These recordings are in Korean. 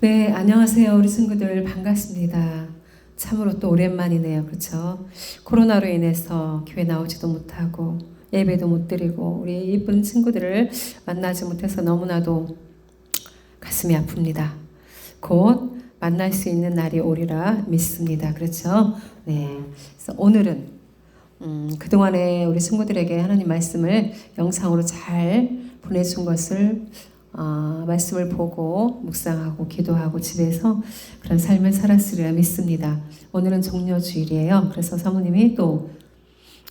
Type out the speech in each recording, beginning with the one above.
네, 안녕하세요. 우리 친구들 반갑습니다. 참으로 또 오랜만이네요. 그렇죠? 코로나로 인해서 교회 나오지도 못하고 예배도 못 드리고 우리 이쁜 친구들을 만나지 못해서 너무나도 가슴이 아픕니다. 곧 만날 수 있는 날이 오리라 믿습니다. 그렇죠? 네. 그래서 오늘은 그동안에 우리 친구들에게 하나님 말씀을 영상으로 잘 보내준 것을 말씀을 보고 묵상하고 기도하고 집에서 그런 삶을 살았으리라 믿습니다. 오늘은 종려주일이에요. 그래서 사모님이 또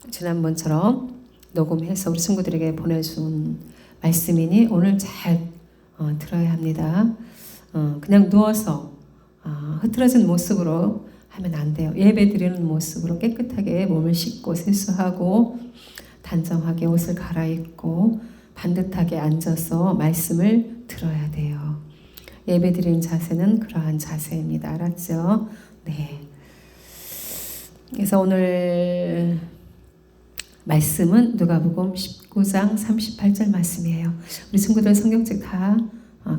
지난번처럼 녹음해서 우리 친구들에게 보내준 말씀이니 오늘 잘 들어야 합니다. 그냥 누워서 흐트러진 모습으로 하면 안 돼요. 예배 드리는 모습으로 깨끗하게 몸을 씻고 세수하고 단정하게 옷을 갈아입고 반듯하게 앉아서 말씀을 들어야 돼요. 예배 드리는 자세는 그러한 자세입니다. 알았죠? 네. 그래서 오늘 말씀은 누가복음 19장 38절 말씀이에요. 우리 친구들 성경책 다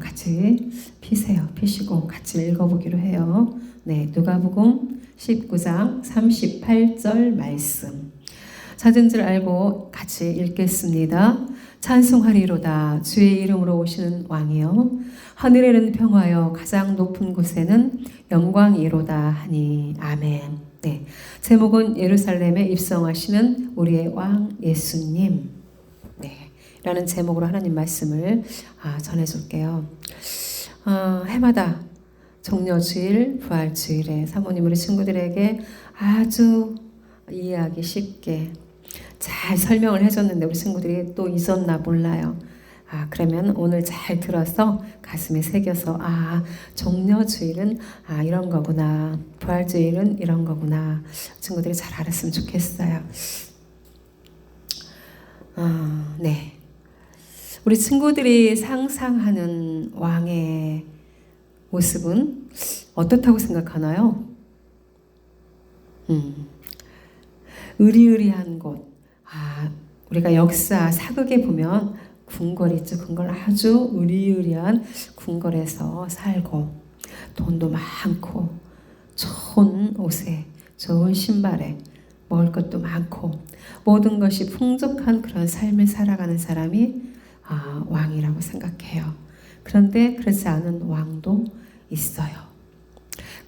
같이 피세요. 피시고 같이 읽어보기로 해요. 네, 누가복음 19장 38절 말씀. 찾은 줄 알고 같이 읽겠습니다. 찬송하리로다 주의 이름으로 오시는 왕이여 하늘에는 평화여 가장 높은 곳에는 영광이로다 하니 아멘. 네, 제목은 예루살렘에 입성하시는 우리의 왕 예수님. 네, 라는 제목으로 하나님 말씀을 전해줄게요. 해마다 종려주일, 부활주일에 사모님 우리 친구들에게 아주 이해하기 쉽게 잘 설명을 해줬는데 우리 친구들이 또 잊었나 몰라요. 그러면 오늘 잘 들어서 가슴에 새겨서 종려주일은 이런 거구나. 부활주일은 이런 거구나. 친구들이 잘 알았으면 좋겠어요. 네. 우리 친구들이 상상하는 왕의 모습은 어떻다고 생각하나요? 의리의리한 곳. 우리가 역사 사극에 보면 궁궐 있죠. 궁궐 아주 의리의리한 궁궐에서 살고 돈도 많고 좋은 옷에 좋은 신발에 먹을 것도 많고 모든 것이 풍족한 그런 삶을 살아가는 사람이 왕이라고 생각해요. 그런데 그렇지 않은 왕도 있어요.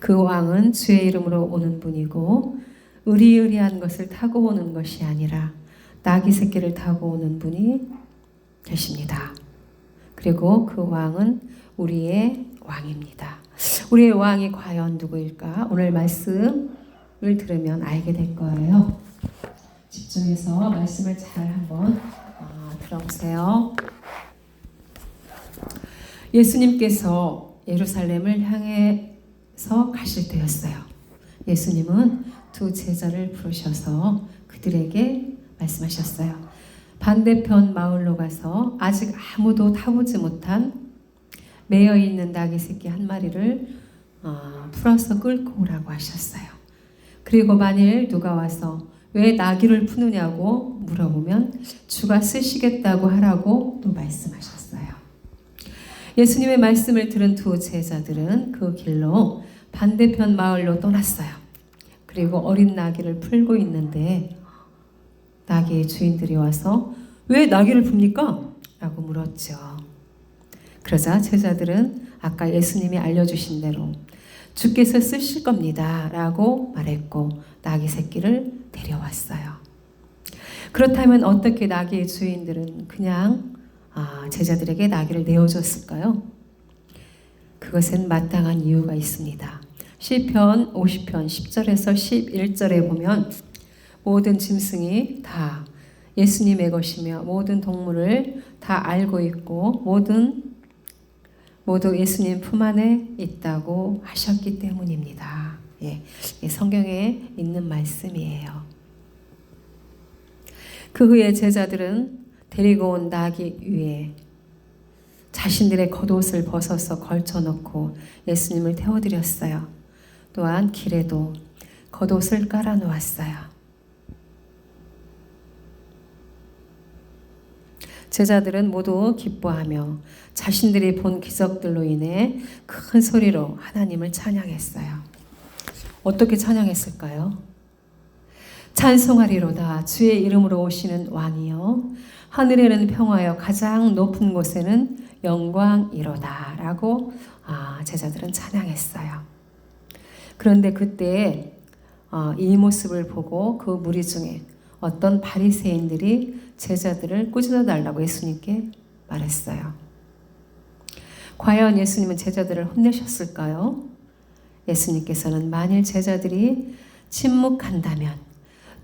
그 왕은 주의 이름으로 오는 분이고 의리의리한 것을 타고 오는 것이 아니라 나귀 새끼를 타고 오는 분이 계십니다. 그리고 그 왕은 우리의 왕입니다. 우리의 왕이 과연 누구일까? 오늘 말씀을 들으면 알게 될 거예요. 집중해서 말씀을 잘 한번 들어보세요. 예수님께서 예루살렘을 향해서 가실 때였어요. 예수님은 두 제자를 부르셔서 그들에게 말씀하셨어요. 반대편 마을로 가서 아직 아무도 타보지 못한 매여 있는 나귀 새끼 한 마리를 풀어서 끌고 오라고 하셨어요. 그리고 만일 누가 와서 왜 나귀를 푸느냐고 물어보면 주가 쓰시겠다고 하라고 또 말씀하셨어요. 예수님의 말씀을 들은 두 제자들은 그 길로 반대편 마을로 떠났어요. 그리고 어린 나귀를 풀고 있는데 나귀의 주인들이 와서 왜 나귀를 풉니까? 라고 물었죠. 그러자 제자들은 아까 예수님이 알려주신 대로 주께서 쓰실 겁니다 라고 말했고 나귀 새끼를 데려왔어요. 그렇다면 어떻게 나귀의 주인들은 그냥 제자들에게 나귀를 내어줬을까요? 그것은 마땅한 이유가 있습니다. 시편 50편 10절에서 11절에 보면 모든 짐승이 다 예수님의 것이며 모든 동물을 다 알고 있고 모두 예수님 품 안에 있다고 하셨기 때문입니다. 성경에 있는 말씀이에요. 그 후에 제자들은 데리고 온 나귀 위에 자신들의 겉옷을 벗어서 걸쳐놓고 예수님을 태워드렸어요. 또한 길에도 겉옷을 깔아 놓았어요. 제자들은 모두 기뻐하며 자신들이 본 기적들로 인해 큰 소리로 하나님을 찬양했어요. 어떻게 찬양했을까요? 찬송하리로다 주의 이름으로 오시는 왕이여 하늘에는 평화여 가장 높은 곳에는 영광이로다 라고 제자들은 찬양했어요. 그런데 그때 이 모습을 보고 그 무리 중에 어떤 바리새인들이 제자들을 꾸짖어 달라고 예수님께 말했어요. 과연 예수님은 제자들을 혼내셨을까요? 예수님께서는 만일 제자들이 침묵한다면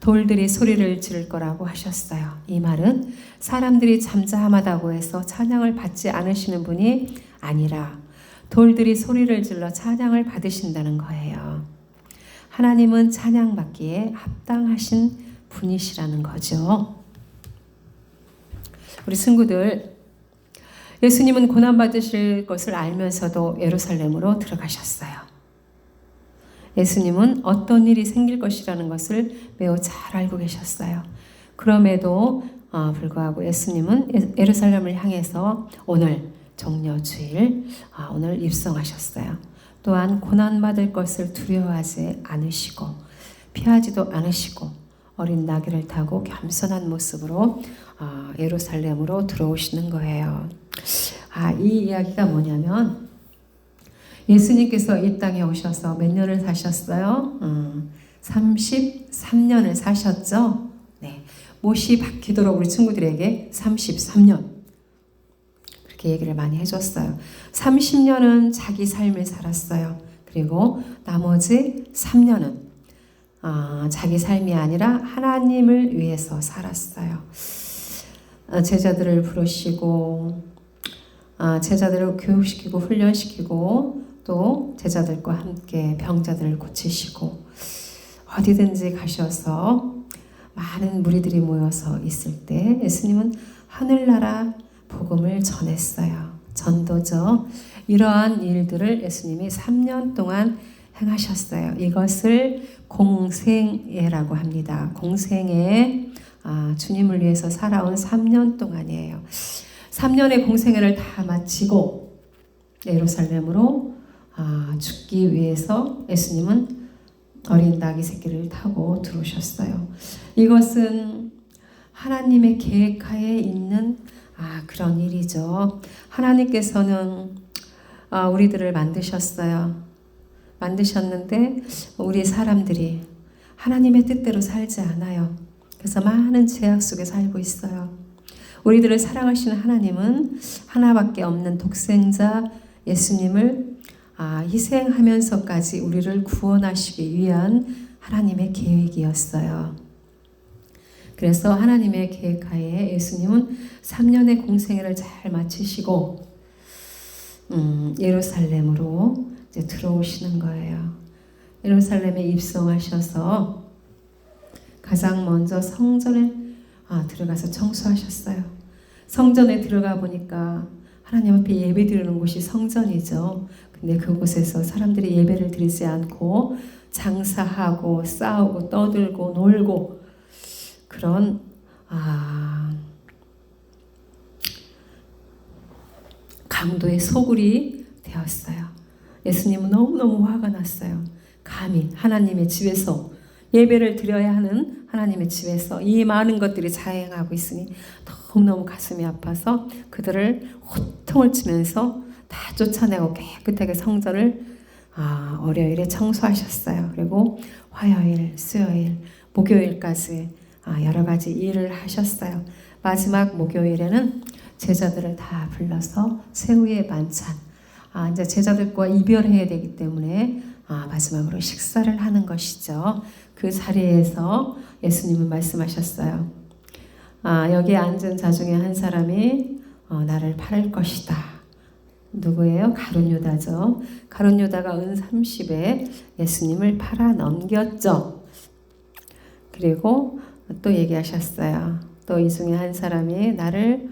돌들이 소리를 지를 거라고 하셨어요. 이 말은 사람들이 잠잠하다고 해서 찬양을 받지 않으시는 분이 아니라 돌들이 소리를 질러 찬양을 받으신다는 거예요. 하나님은 찬양받기에 합당하신 분이시라는 거죠. 우리 친구들, 예수님은 고난받으실 것을 알면서도 예루살렘으로 들어가셨어요. 예수님은 어떤 일이 생길 것이라는 것을 매우 잘 알고 계셨어요. 그럼에도 불구하고 예수님은 예루살렘을 향해서 오늘 종려주일 오늘 입성하셨어요. 또한 고난받을 것을 두려워하지 않으시고 피하지도 않으시고 어린 나귀를 타고 겸손한 모습으로 예루살렘으로 들어오시는 거예요. 이 이야기가 뭐냐면 예수님께서 이 땅에 오셔서 몇 년을 사셨어요? 33년을 사셨죠? 네. 못이 박히도록 우리 친구들에게 33년. 그렇게 얘기를 많이 해줬어요. 30년은 자기 삶을 살았어요. 그리고 나머지 3년은 자기 삶이 아니라 하나님을 위해서 살았어요. 제자들을 부르시고 제자들을 교육시키고 훈련시키고 또 제자들과 함께 병자들을 고치시고 어디든지 가셔서 많은 무리들이 모여서 있을 때 예수님은 하늘나라 복음을 전했어요. 전도죠. 이러한 일들을 예수님이 3년 동안 행하셨어요. 이것을 공생애라고 합니다. 공생애, 주님을 위해서 살아온 3년 동안이에요. 3년의 공생애를 다 마치고 예루살렘으로 죽기 위해서 예수님은 어린 나귀 새끼를 타고 들어오셨어요. 이것은 하나님의 계획하에 있는 그런 일이죠. 하나님께서는 우리들을 만드셨어요. 만드셨는데 우리 사람들이 하나님의 뜻대로 살지 않아요. 그래서 많은 죄악 속에 살고 있어요. 우리들을 사랑하시는 하나님은 하나밖에 없는 독생자 예수님을 희생하면서까지 우리를 구원하시기 위한 하나님의 계획이었어요. 그래서 하나님의 계획하에 예수님은 3년의 공생애를 잘 마치시고 예루살렘으로 이제 들어오시는 거예요. 예루살렘에 입성하셔서 가장 먼저 성전에 들어가서 청소하셨어요. 성전에 들어가 보니까 하나님 앞에 예배 드리는 곳이 성전이죠. 근데 그곳에서 사람들이 예배를 드리지 않고 장사하고 싸우고 떠들고 놀고 그런 강도의 소굴이 되었어요. 예수님은 너무너무 화가 났어요. 감히 하나님의 집에서 예배를 드려야 하는 하나님의 집에서 이 많은 것들이 자행하고 있으니 너무너무 가슴이 아파서 그들을 호통을 치면서 다 쫓아내고 깨끗하게 성전을 월요일에 청소하셨어요. 그리고 화요일, 수요일, 목요일까지 여러 가지 일을 하셨어요. 마지막 목요일에는 제자들을 다 불러서 새우의 만찬, 이제 제자들과 이별해야 되기 때문에 마지막으로 식사를 하는 것이죠. 그 자리에서 예수님은 말씀하셨어요. 여기 앉은 자 중에 한 사람이 나를 팔을 것이다. 누구예요? 가룟 유다죠. 가룟 유다가 은 30에 예수님을 팔아 넘겼죠. 그리고 또 얘기하셨어요. 또 이 중에 한 사람이 나를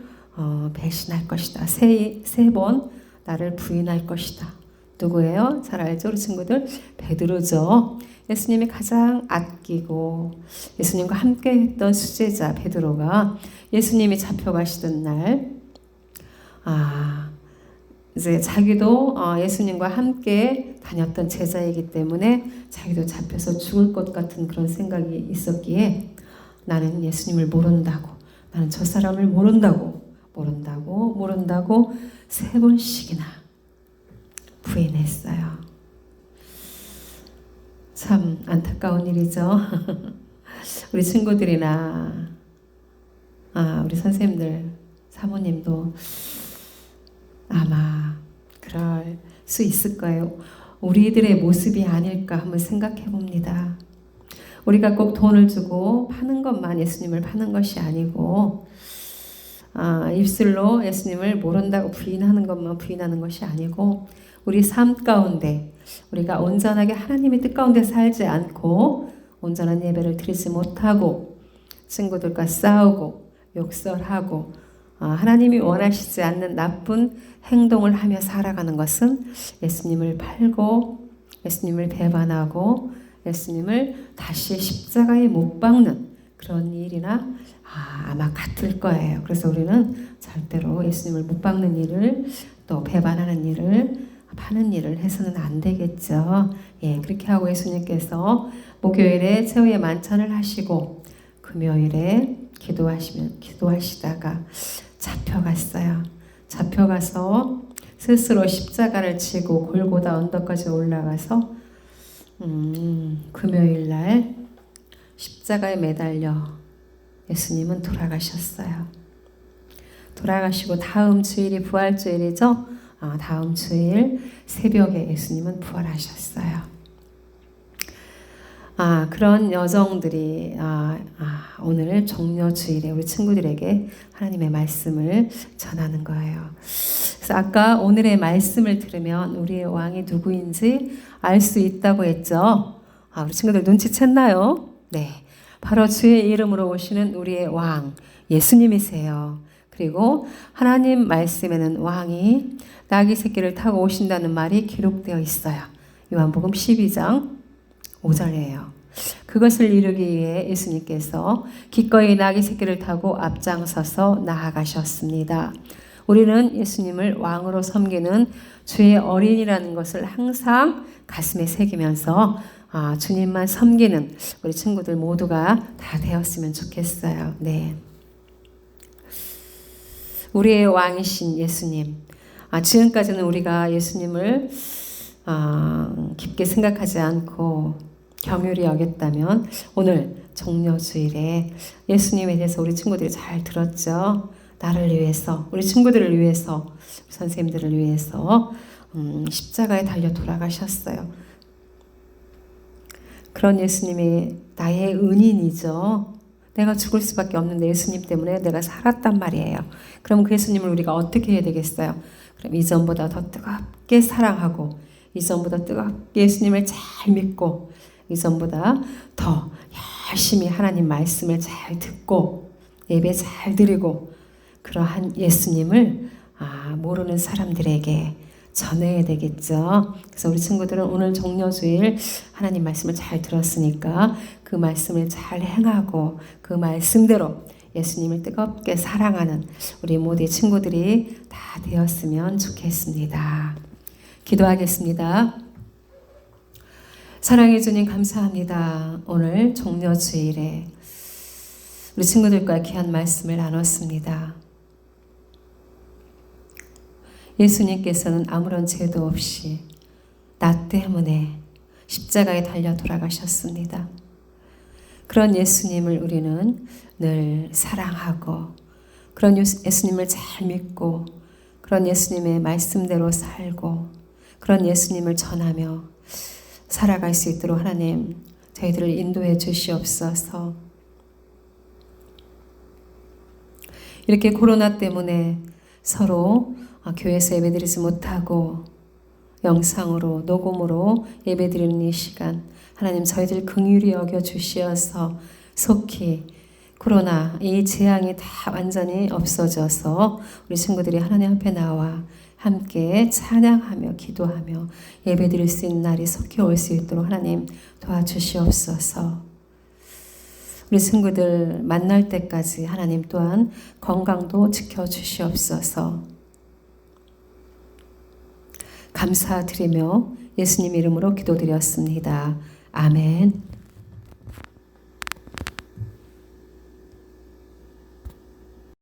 배신할 것이다. 세 번 나를 부인할 것이다. 누구예요? 잘 알죠? 우리 친구들? 베드로죠. 예수님이 가장 아끼고 예수님과 함께 했던 수제자 베드로가 예수님이 잡혀가시던 날, 이제 자기도 예수님과 함께 다녔던 제자이기 때문에 자기도 잡혀서 죽을 것 같은 그런 생각이 있었기에 나는 예수님을 모른다고, 나는 저 사람을 모른다고 3번씩이나 부인했어요. 참 안타까운 일이죠. 우리 친구들이나 우리 선생님들, 사모님도 아마 그럴 수 있을 거예요. 우리들의 모습이 아닐까 한번 생각해 봅니다. 우리가 꼭 돈을 주고 파는 것만 예수님을 파는 것이 아니고 입술로 예수님을 모른다고 부인하는 것만 부인하는 것이 아니고 우리 삶 가운데 우리가 온전하게 하나님의 뜻 가운데 살지 않고 온전한 예배를 드리지 못하고 친구들과 싸우고 욕설하고 하나님이 원하시지 않는 나쁜 행동을 하며 살아가는 것은 예수님을 팔고 예수님을 배반하고 예수님을 다시 십자가에 못 박는 그런 일이나 아마 같을 거예요. 그래서 우리는 절대로 예수님을 못 박는 일을 또 배반하는 일을 파는 일을 해서는 안 되겠죠. 그렇게 하고 예수님께서 목요일에 최후의 만찬을 하시고 금요일에 기도하시다가 잡혀갔어요. 잡혀가서 스스로 십자가를 지고 골고다 언덕까지 올라가서 금요일 날 십자가에 매달려 예수님은 돌아가셨어요. 돌아가시고 다음 주일이 부활주일이죠. 다음 주일 새벽에 예수님은 부활하셨어요. 그런 여정들이 오늘 종려주일에 우리 친구들에게 하나님의 말씀을 전하는 거예요. 그래서 아까 오늘의 말씀을 들으면 우리의 왕이 누구인지 알 수 있다고 했죠. 우리 친구들 눈치챘나요? 네, 바로 주의 이름으로 오시는 우리의 왕 예수님이세요. 그리고 하나님 말씀에는 왕이 나귀 새끼를 타고 오신다는 말이 기록되어 있어요. 요한복음 12장 5절이에요. 그것을 이루기 위해 예수님께서 기꺼이 나귀 새끼를 타고 앞장서서 나아가셨습니다. 우리는 예수님을 왕으로 섬기는 주의 어린이라는 것을 항상 가슴에 새기면서 주님만 섬기는 우리 친구들 모두가 다 되었으면 좋겠어요. 네. 우리의 왕이신 예수님. 지금까지는 우리가 예수님을 깊게 생각하지 않고 경휼히 여겼다면 오늘 종려주일에 예수님에 대해서 우리 친구들이 잘 들었죠. 나를 위해서, 우리 친구들을 위해서, 우리 선생님들을 위해서 십자가에 달려 돌아가셨어요. 그런 예수님이 나의 은인이죠. 내가 죽을 수밖에 없는데 예수님 때문에 내가 살았단 말이에요. 그럼 그 예수님을 우리가 어떻게 해야 되겠어요? 그럼 이전보다 더 뜨겁게 사랑하고 이전보다 뜨겁게 예수님을 잘 믿고 이전보다 더 열심히 하나님 말씀을 잘 듣고 예배 잘 드리고 그러한 예수님을 모르는 사람들에게 전해야 되겠죠. 그래서 우리 친구들은 오늘 종려주일 하나님 말씀을 잘 들었으니까 그 말씀을 잘 행하고 그 말씀대로 예수님을 뜨겁게 사랑하는 우리 모두의 친구들이 다 되었으면 좋겠습니다. 기도하겠습니다. 사랑해 주님 감사합니다. 오늘 종려주일에 우리 친구들과 귀한 말씀을 나눴습니다. 예수님께서는 아무런 죄도 없이 나 때문에 십자가에 달려 돌아가셨습니다. 그런 예수님을 우리는 늘 사랑하고 그런 예수님을 잘 믿고 그런 예수님의 말씀대로 살고 그런 예수님을 전하며 살아갈 수 있도록 하나님 저희들을 인도해 주시옵소서. 이렇게 코로나 때문에 서로 교회에서 예배드리지 못하고 영상으로 녹음으로 예배드리는 이 시간 하나님 저희들 긍휼히 여겨 주시어서 속히 코로나 이 재앙이 다 완전히 없어져서 우리 친구들이 하나님 앞에 나와 함께 찬양하며 기도하며 예배드릴 수 있는 날이 속히 올 수 있도록 하나님 도와주시옵소서. 우리 친구들 만날 때까지 하나님 또한 건강도 지켜주시옵소서. 감사드리며 예수님 이름으로 기도드렸습니다. 아멘.